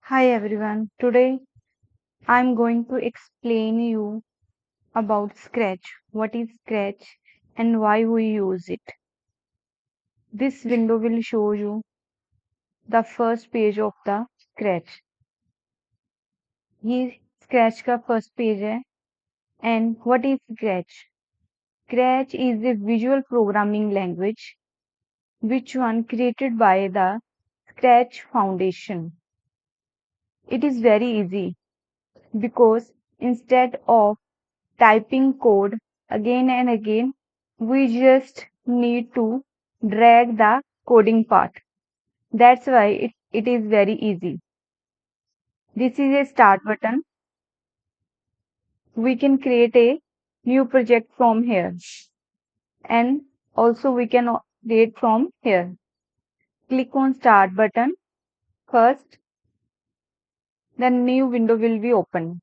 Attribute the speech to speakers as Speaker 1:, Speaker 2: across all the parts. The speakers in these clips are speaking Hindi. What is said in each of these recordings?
Speaker 1: Hi everyone. Today I'm going to explain you about Scratch. What is Scratch and why we use it. This window will show you the first page of the Scratch. ये Scratch का first page है. And what is Scratch? Scratch is a visual programming language which one created by the Scratch Foundation. It is very easy because instead of typing code again and again, we just need to drag the coding part. That's why it is very easy. This is a start button. We can create a new project from here, and also we can create from here. Click on start button first, then new window will be open.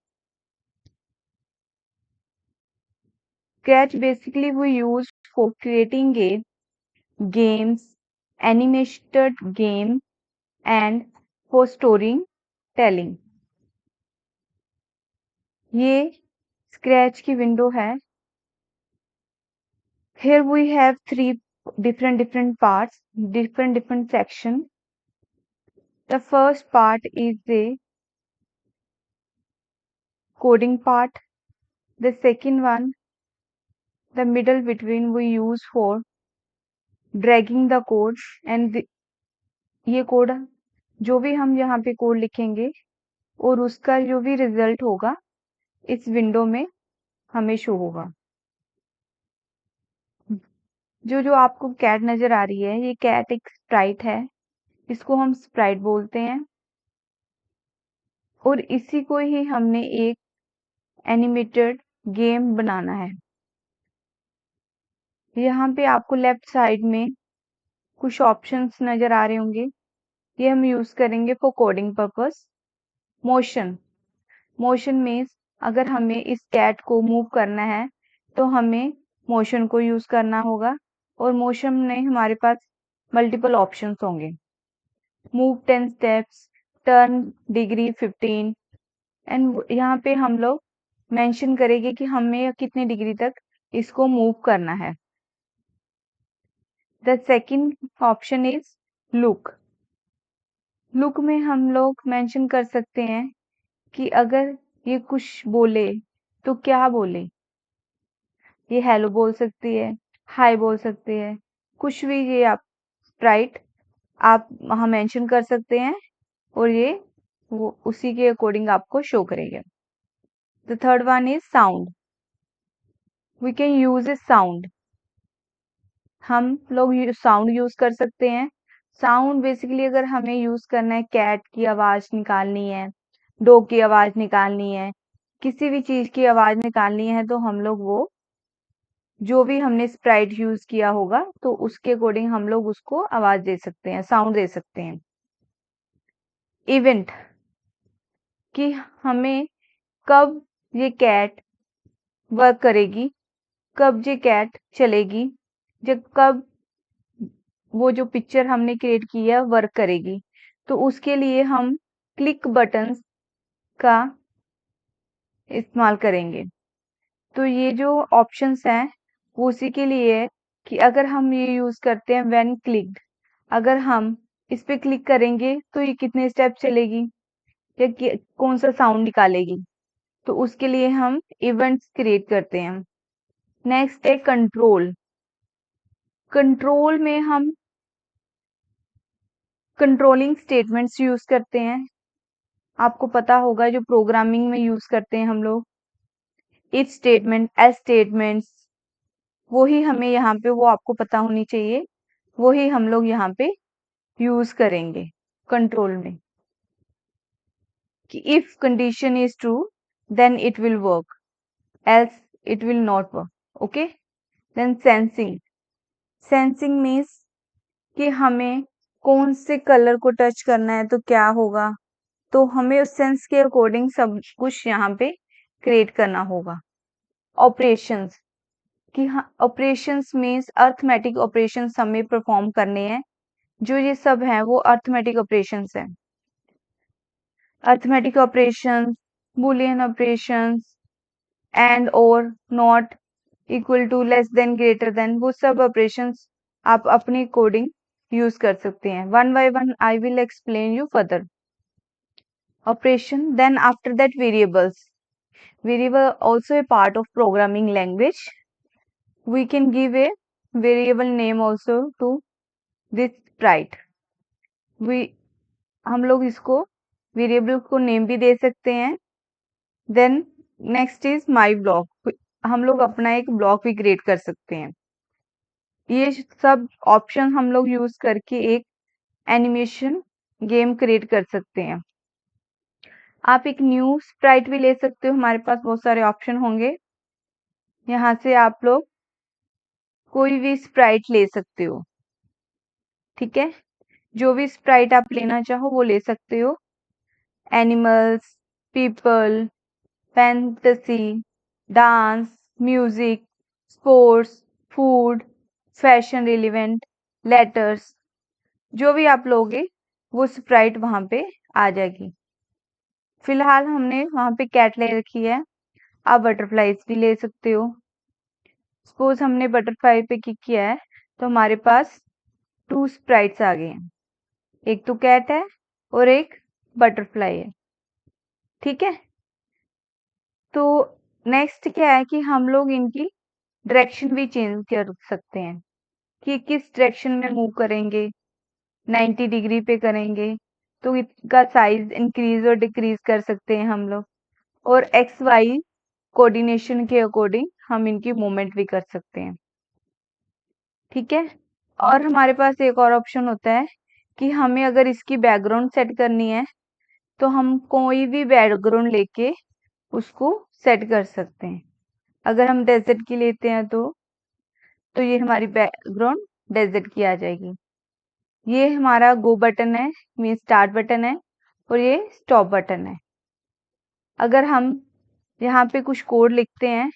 Speaker 1: Scratch basically we use for creating a games, animated game and for storing telling. ये स्क्रैच की विंडो है. Here we have three different parts, different section. The first part is the coding part. The second one, the middle between we use for dragging the code and ये कोड जो भी हम यहाँ पे कोड लिखेंगे और उसका जो भी रिजल्ट होगा इस विंडो में हमें शो होगा. जो आपको कैट नजर आ रही है, ये कैट एक स्प्राइट है. इसको हम स्प्राइट बोलते हैं और इसी को ही हमने एक एनिमेटेड गेम बनाना है. यहाँ पे आपको लेफ्ट साइड में कुछ ऑप्शंस नजर आ रहे होंगे. ये हम यूज करेंगे for coding purpose. Motion means अगर हमें इस कैट को मूव करना है तो हमें मोशन को यूज करना होगा और मोशन में हमारे पास मल्टीपल ऑप्शंस होंगे. Move 10 steps, turn degree 15 and यहाँ पे हम लोग मेंशन करेंगे कि हमें कितने डिग्री तक इसको मूव करना है. The second option is look. Look में हम लोग मेंशन कर सकते हैं कि अगर ये कुछ बोले तो क्या बोले. ये हेलो बोल सकती है, हाय बोल सकती है, कुछ भी. ये आप स्प्राइट आप वहां मेंशन कर सकते हैं और ये वो उसी के अकॉर्डिंग आपको शो करेगा. The third one is sound. We can use a sound. हम लोग साउंड यूज कर सकते हैं. साउंड बेसिकली अगर हमें यूज करना है, कैट की आवाज निकालनी है, डॉग की आवाज निकालनी है, किसी भी चीज की आवाज निकालनी है तो हम लोग वो जो भी हमने स्प्राइट यूज किया होगा तो उसके अकॉर्डिंग हम लोग उसको आवाज दे सकते हैं, साउंड दे सकते हैं. इवेंट कि हमें कब ये कैट वर्क करेगी, कब ये कैट चलेगी, जब कब वो जो पिक्चर हमने क्रिएट की है वर्क करेगी. तो उसके लिए हम क्लिक बटन्स का इस्तेमाल करेंगे. तो ये जो ऑप्शंस हैं वो उसी के लिए है कि अगर हम ये यूज करते हैं व्हेन क्लिक्ड, अगर हम इस पे क्लिक करेंगे तो ये कितने स्टेप चलेगी या कौन सा साउंड निकालेगी. तो उसके लिए हम इवेंट्स क्रिएट करते हैं. नेक्स्ट है कंट्रोल. कंट्रोल में हम कंट्रोलिंग स्टेटमेंट्स यूज करते हैं. आपको पता होगा जो प्रोग्रामिंग में यूज करते हैं हम लोग, इफ स्टेटमेंट, एल्स स्टेटमेंट्स, वही हमें यहाँ पे वो आपको पता होनी चाहिए. वही हम लोग यहाँ पे यूज करेंगे कंट्रोल में कि if condition is true then it will work, else it will not work. Okay. Then sensing. Sensing means कि हमें कौन से कलर को टच करना है तो क्या होगा. तो हमें उस सेंस के अकॉर्डिंग सब कुछ यहाँ पे क्रिएट करना होगा. ऑपरेशंस कि हाँ, ऑपरेशंस मीन्स अर्थमेटिक ऑपरेशंस हमें परफॉर्म करने हैं. जो ये सब है वो अर्थमेटिक ऑपरेशंस है. Arithmetic operations, boolean operations, and और not, equal to, less than, greater than, वो सब ऑपरेशंस आप अपनी कोडिंग यूज कर सकते हैं. One by one I will explain you further. Operation, then after that variables. Variable also a part of programming language. We can give a variable name also to this sprite. हम लोग इसको वेरिएबल को नेम भी दे सकते हैं. Then next is my block. हम लोग अपना एक ब्लॉक भी क्रिएट कर सकते हैं. ये सब ऑप्शन हम लोग यूज करके एक एनिमेशन गेम क्रिएट कर सकते हैं. आप एक न्यू स्प्राइट भी ले सकते हो. हमारे पास बहुत सारे ऑप्शन होंगे. यहाँ से आप लोग कोई भी स्प्राइट ले सकते हो. ठीक है, जो भी स्प्राइट आप लेना चाहो वो ले सकते हो. Animals, people, fantasy, dance, music, sports, food, fashion relevant, letters, जो भी आप लोगे वो स्प्राइट वहां पे आ जाएगी. फिलहाल हमने वहां पे कैट ले रखी है. आप बटरफ्लाईज भी ले सकते हो. सपोज हमने बटरफ्लाई पे क्लिक किया है तो हमारे पास 2 स्प्राइट्स आ गए हैं. एक तो कैट है और एक बटरफ्लाई है. ठीक है, तो नेक्स्ट क्या है कि हम लोग इनकी डायरेक्शन भी चेंज कर सकते हैं कि किस डायरेक्शन में मूव करेंगे. 90 डिग्री पे करेंगे तो इसका साइज इंक्रीज और डिक्रीज कर सकते हैं हम लोग. और एक्स वाई कोऑर्डिनेशन के अकॉर्डिंग हम इनकी मूवमेंट भी कर सकते हैं. ठीक है, और हमारे पास एक और ऑप्शन होता है कि हमें अगर इसकी बैकग्राउंड सेट करनी है तो हम कोई भी बैकग्राउंड लेके उसको सेट कर सकते हैं. अगर हम डेजर्ट की लेते हैं तो ये हमारी बैकग्राउंड डेजर्ट की आ जाएगी. ये हमारा गो बटन है, मीन स्टार्ट बटन है, और ये स्टॉप बटन है. अगर हम यहाँ पे कुछ कोड लिखते हैं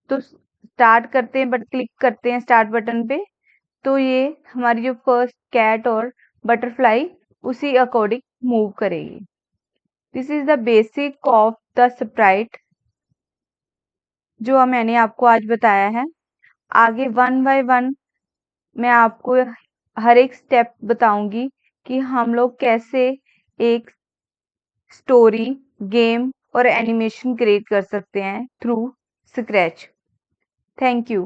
Speaker 1: तो स्टार्ट करते हैं बट क्लिक करते हैं स्टार्ट बटन पे तो ये हमारी जो फर्स्ट कैट और बटरफ्लाई उसी अकॉर्डिंग मूव करेगी. This is the basic of the Sprite जो मैंने आपको आज बताया है. आगे वन बाय वन मैं आपको हर एक स्टेप बताऊंगी कि हम लोग कैसे एक स्टोरी, गेम और एनिमेशन क्रिएट कर सकते हैं थ्रू स्क्रैच. Thank you.